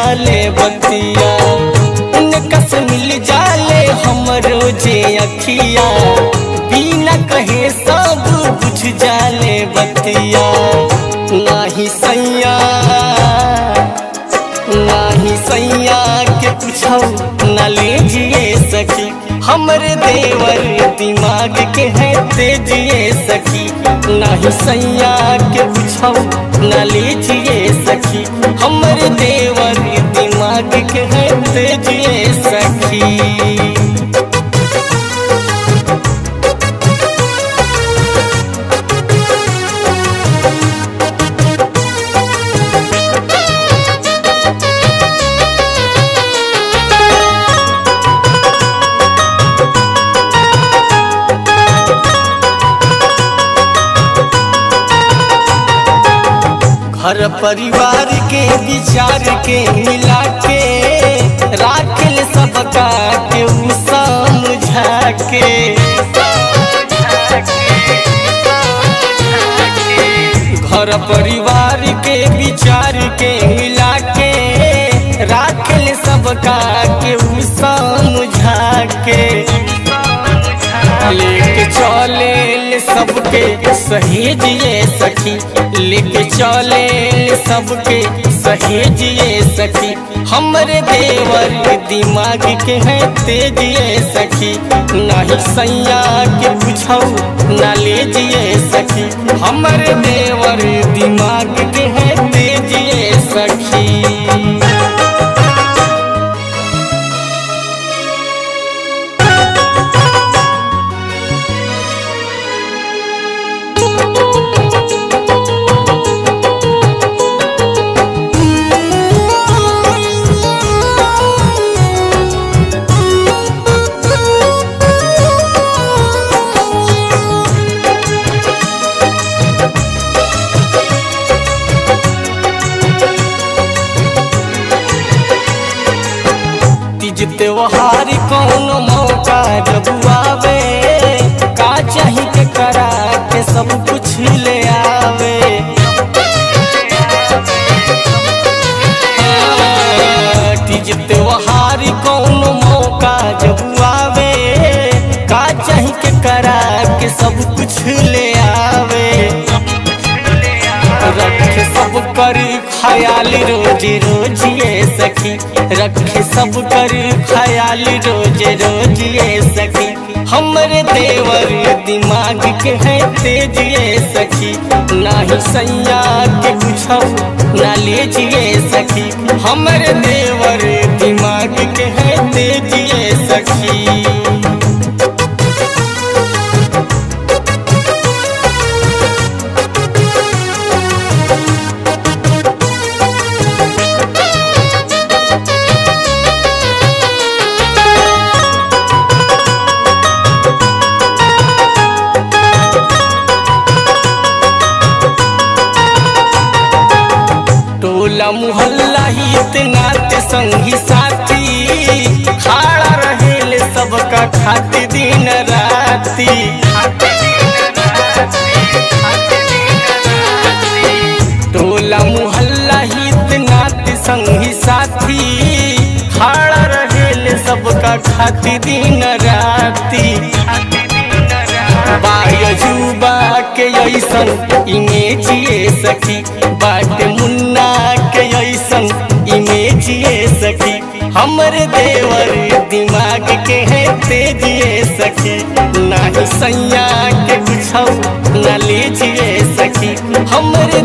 जाले बतिया, उनका से मिल जाले हमरो जे अखिया, बिना कहे सब बुझ जाले बतिया। नाही सैया के पूछो न लीजिए सखी, हमरे देवर दिमाग के है तेजिए सखी। नहीं सैया के पूछो न लीजिए सखी, हमरे देवर दिमाग के है तेजिए सखी। हर परिवार के विचार के मिला के राखल सबका के समझा के। घर परिवार के विचार के मिला के राखल सबका के समझा के। लेके चले सबके सहेजिए सखी, लेके चले सबके सहेजिए सखी, हमरे देवर दिमाग के है तेजिए सखी। नहीं सैया के पूछो न लीजिए सखी, हमरे देवर दिमाग के है तेजिए सखी। त्योहार कौन मौका जब आवे, का चाही के करा के सब कुछ ले आवे। तीज त्योहार कौन मौका जब आवे, का चाही के करा के सब कुछ ले आवे। रखे सब कर ख्याल रोज रोज ये सखी, रखे सब कर ख्याल रोज रोज ये सखी, हमरे देवर दिमाग के है तेजिए सखी। नाही सैया के पूछो न लीजिए सखी, हमरे देवर दिमाग के है तेजिए सखी। टोला मुहल्ला हित नात संगी साथी, खाड़ा रहेल सबका खाते दिन राती। टोला मुहल्ला हित नात संगी साथी, खाड़ा रहेल सबका खाते दिन राती। बायजुबा के ऐसन इमेजिए सखी, बाट मुन्ना के ऐसन इमेजिए सखी, हमरे देवर दिमाग के है तेजिए सखी। नाही सैया के पूछो न लीजिए सखी, हमरे